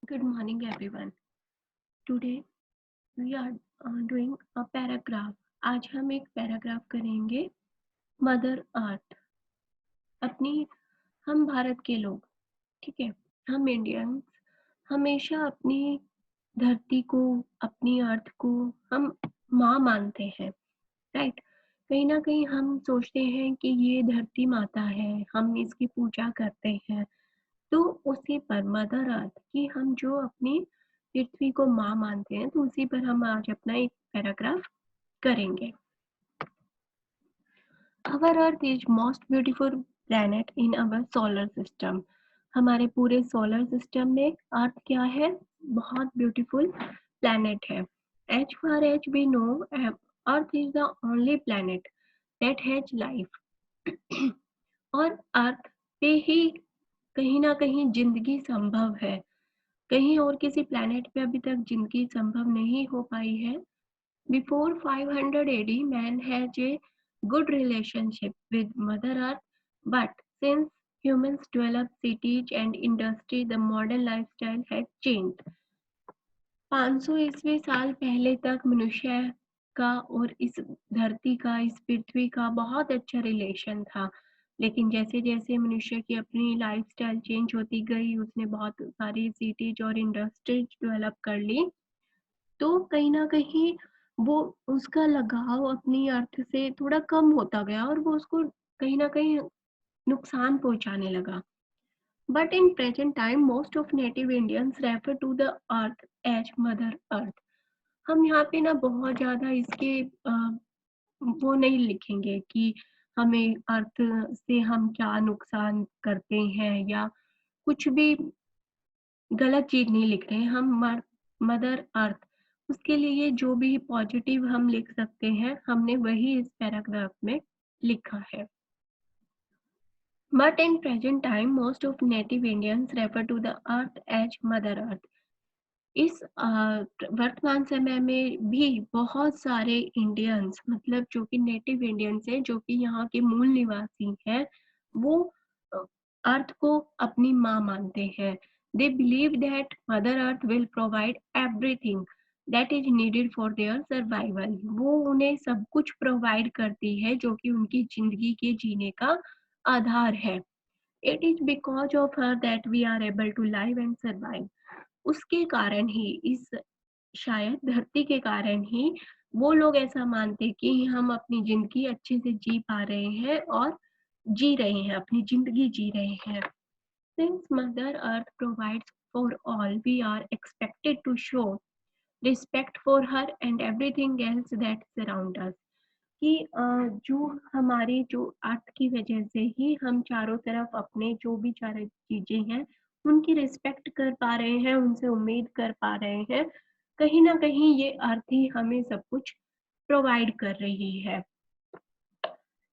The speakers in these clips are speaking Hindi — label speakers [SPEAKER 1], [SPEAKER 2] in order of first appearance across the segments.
[SPEAKER 1] Good morning, everyone. Today we are doing a paragraph. आज हम एक पैराग्राफ करेंगे मदर अर्थ। अपनी हम भारत के लोग, ठीक है, हम इंडियंस हमेशा अपनी धरती को, अपनी अर्थ को हम माँ मानते हैं, राइट। कहीं ना कहीं हम सोचते हैं कि ये धरती माता है, हम इसकी पूजा करते हैं। तो उसी पर मदर अर्थ की हम जो अपनी पृथ्वी को माँ मानते हैं, तो उसी पर हम आज अपना एक पैराग्राफ करेंगे। Our earth is most beautiful planet in our solar system. हमारे पूरे सोलर सिस्टम में अर्थ क्या है? बहुत ब्यूटीफुल प्लैनेट है। As far as we know, earth is the only planet that has life. और अर्थ पे ही कहीं ना कहीं जिंदगी संभव है। कहीं और किसी प्लैनेट पे अभी तक जिंदगी संभव नहीं हो पाई है। Before 500 AD, man has a good relationship with Mother Earth, but since humans developed cities and industry, the modern lifestyle has changed. 500 ईस्वी साल पहले तक मनुष्य का और इस धरती का, इस पृथ्वी का बहुत अच्छा रिलेशन था। लेकिन जैसे जैसे मनुष्य की अपनी लाइफस्टाइल चेंज होती गई, उसने बहुत सारी सिटीज और इंडस्ट्रीज डेवलप कर ली, तो कहीं ना कहीं वो उसका लगाव अपनी अर्थ से थोड़ा कम होता गया और वो उसको कहीं ना कहीं नुकसान पहुंचाने लगा। But in present time, most of native Indians refer to the earth as Mother Earth. हम यहाँ पे ना बहुत ज्यादा इसके वो नहीं लिखेंगे कि हमें अर्थ से हम क्या नुकसान करते हैं या कुछ भी गलत चीज नहीं लिख रहे हैं। हम मदर अर्थ, उसके लिए जो भी पॉजिटिव हम लिख सकते हैं, हमने वही इस पैराग्राफ में लिखा है। But in present time, most of native Indians refer to the earth as Mother Earth. इस वर्तमान समय में भी बहुत सारे इंडियंस, मतलब जो कि नेटिव इंडियंस हैं, जो कि यहाँ के मूल निवासी हैं, वो अर्थ को अपनी माँ मानते हैं। They believe that mother earth will provide everything that is needed for their survival. वो उन्हें सब कुछ प्रोवाइड करती है जो कि उनकी जिंदगी के जीने का आधार है। It is because of her that we are able to live and survive. उसके कारण ही, इस शायद धरती के कारण ही वो लोग ऐसा मानते कि हम अपनी जिंदगी अच्छे से जी पा रहे हैं और जी रहे हैं, अपनी जिंदगी जी रहे हैं। Since Mother Earth provides for all, we are expected to show respect for her and everything else that surround us. कि जो हमारी जो अर्थ की वजह से ही हम चारों तरफ अपने जो भी चार चीजें हैं उनकी रिस्पेक्ट कर पा रहे हैं, उनसे उम्मीद कर पा रहे हैं। कहीं ना कहीं ये अर्थ ही हमें सब कुछ प्रोवाइड कर रही है।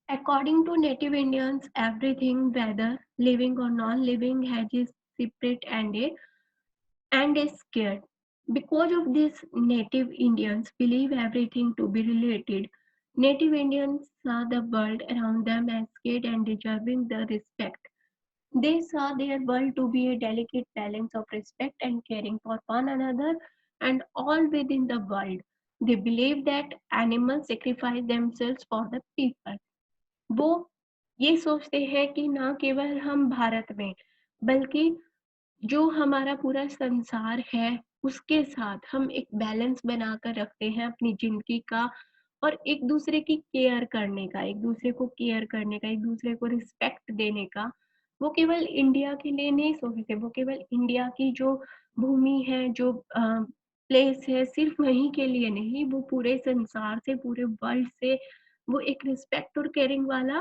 [SPEAKER 1] According to native Indians, everything, whether living or non-living, has a separate and is scared. Because of this, native Indians believe everything to be related. Native Indians saw the world around them as scared and deserving the respect. They saw their world to be a delicate balance of respect and caring for one another and all within the world. They believe that animals sacrifice themselves for the people. वो ये सोचते हैं कि ना केवल हम भारत में, बल्कि जो हमारा पूरा संसार है, उसके साथ हम एक बैलेंस बनाकर रखते हैं अपनी जिंदगी का, और एक दूसरे की केयर करने का, एक दूसरे को केयर करने का, एक दूसरे को रिस्पेक्ट देने का। वो केवल इंडिया के लिए नहीं सोचते, वो केवल इंडिया की जो भूमि है, जो प्लेस है, सिर्फ वहीं के लिए नहीं, वो पूरे संसार से, पूरे वर्ल्ड से वो एक रिस्पेक्ट और केयरिंग वाला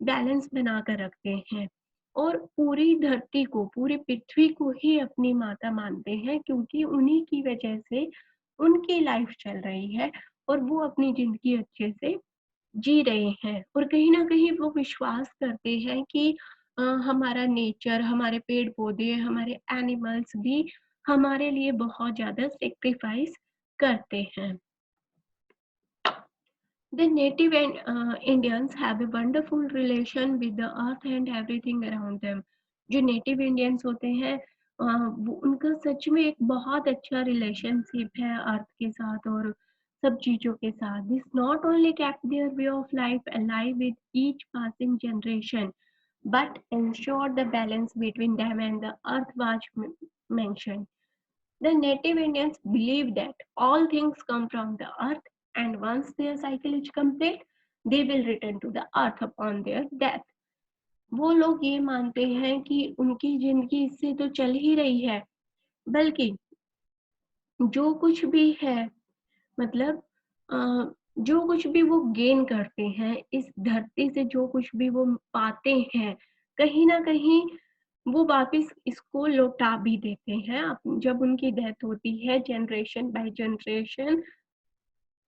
[SPEAKER 1] बैलेंस बनाकर रखते हैं। और पूरी धरती को, पूरी पृथ्वी को ही अपनी माता मानते हैं, क्योंकि उन्हीं की वजह से उनकी लाइफ चल रही है और वो अपनी जिंदगी अच्छे से जी रहे हैं। और कहीं ना कहीं वो विश्वास करते हैं कि हमारा नेचर, हमारे पेड़ पौधे, हमारे एनिमल्स भी हमारे लिए बहुत ज्यादा सेक्रीफाइस करते हैं। The native Indians have a wonderful relation with the earth and everything around them. जो native Indians होते हैं वो उनका सच में एक बहुत अच्छा रिलेशनशिप है अर्थ के साथ और सब चीज़ों के साथ। This not only kept their way of life alive with each passing generation, but ensured the balance between them and the earth was mentioned. The native Indians believe that all things come from the earth, and once their cycle is complete, they will return to the earth upon their death. वो लोग ये मानते हैं कि उनकी जिंदगी इससे तो चल ही रही है, बल्कि जो कुछ भी है मतलब अ, जो कुछ भी वो गेन करते हैं इस धरती से, जो कुछ भी वो पाते हैं, कहीं न कहीं वो वापस इसको लौटा भी देते हैं। जब उनकी डेथ होती है जनरेशन बाय जनरेशन,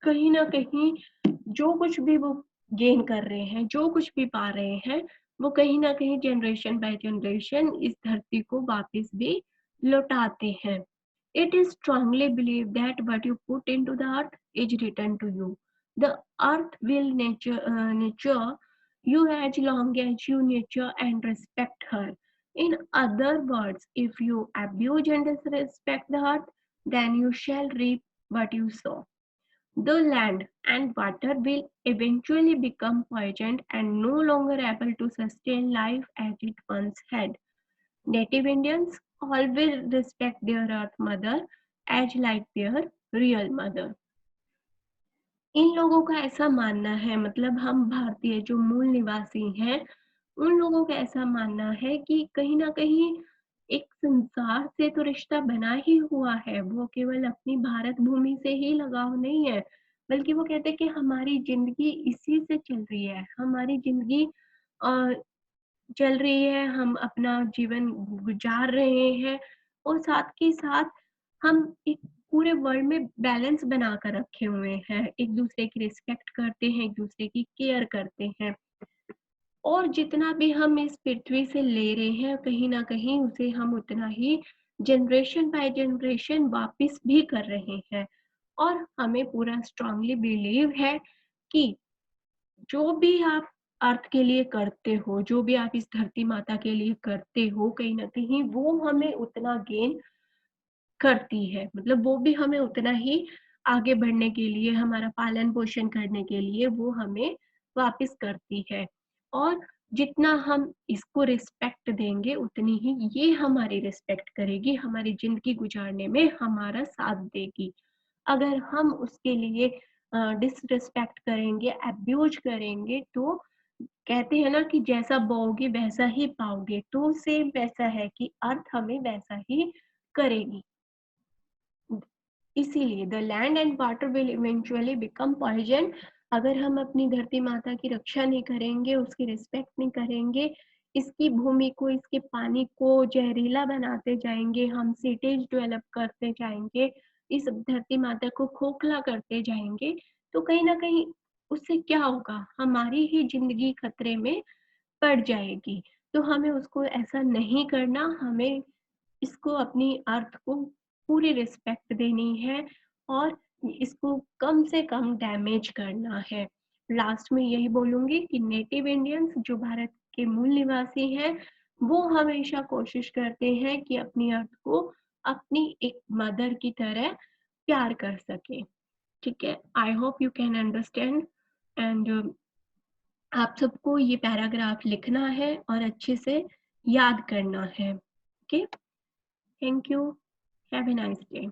[SPEAKER 1] कहीं न कहीं जो कुछ भी वो गेन कर रहे हैं, जो कुछ भी पा रहे हैं, वो कहीं न कहीं जनरेशन बाय जनरेशन इस धरती को वापस भी लौटाते हैं। It is strongly believed that what you put into the earth is returned to you. The earth will nurture you as long as you nurture and respect her. In other words, if you abuse and disrespect the earth, then you shall reap what you sow. The land and water will eventually become poisoned and no longer able to sustain life as it once had. Native Indians always respect their earth mother as like their real mother. इन लोगों का ऐसा मानना है, मतलब हम भारतीय जो मूल निवासी हैं, उन लोगों का ऐसा मानना है कि कहीं न कहीं एक संसार से तो रिश्ता बना ही हुआ है, वो केवल अपनी भारत भूमि से ही लगाव नहीं है, बल्कि वो कहते हैं कि हमारी ज़िंदगी इसी से चल रही है, हमारी ज़िंदगी अ, चल रही है, हम अपना जीवन गुजार रहे हैं और साथ के साथ हम एक पूरे वर्ल्ड में बैलेंस बनाकर रखे हुए हैं, एक-दूसरे की रिस्पेक्ट करते हैं, एक-दूसरे की केयर करते हैं और जितना भी हम इस पृथ्वी से ले रहे हैं, कहीं न कहीं उसे हम उतना ही जनरेशन बाय जनरेशन वापिस भी कर रहे हैं और हमें पूरा स्ट्रांगली बिलीव है कि जो भी आप अर्थ के लिए करते हो, जो भी आप इस धरती माता के लिए करते हो, कहीं न कहीं वो हमें उतना गेन करती है। मतलब वो भी हमें उतना ही आगे बढ़ने के लिए, हमारा पालन-पोषण करने के लिए वो हमें वापस करती है। और जितना हम इसको रिस्पेक्ट देंगे, उतनी ही ये हमारी रिस्पेक्ट करेगी, हमारी ज़िंदगी गुज़ारने में हमारा साथ देगी। अगर हम उसके लिए डिसरिस्पेक्ट करेंगे, अब्यूज़ करेंगे, तो कहते हैं ना कि जैसा बोओगे वैसा ही पाओगे, तो सेम वैसा है कि अर्थ हमें वैसा ही करेगी। इसीलिए the land and water will eventually become poison. अगर हम अपनी धरती माता की रक्षा नहीं करेंगे, उसकी रिस्पेक्ट नहीं करेंगे, इसकी भूमि को, इसके पानी को जहरीला बनाते जाएँगे, हम सिटीज़ डेवलप करते जाएँगे, इस धरती माता को खोखला करते जाएँगे, तो कहीं न कहीं उससे क्या होगा? हमारी ही ज़िंदगी खतरे में पड़ जाएगी। तो हमें उसको ऐसा नहीं करना, हमें इसको अपनी अर्थ को पूरी रिस्पेक्ट देनी है और इसको कम से कम डैमेज करना है। लास्ट में यही बोलूँगी कि नेटिव इंडियंस जो भारत के मूल निवासी हैं, वो हमेशा कोशिश करते हैं कि अपनी अर्थ को अपनी एक मदर की तरह प्यार कर सकें। ठीक है? I hope you can understand and आप सबको ये पैराग्राफ लिखना है और अच्छे से याद करना है। Okay? Thank you. Have a nice day.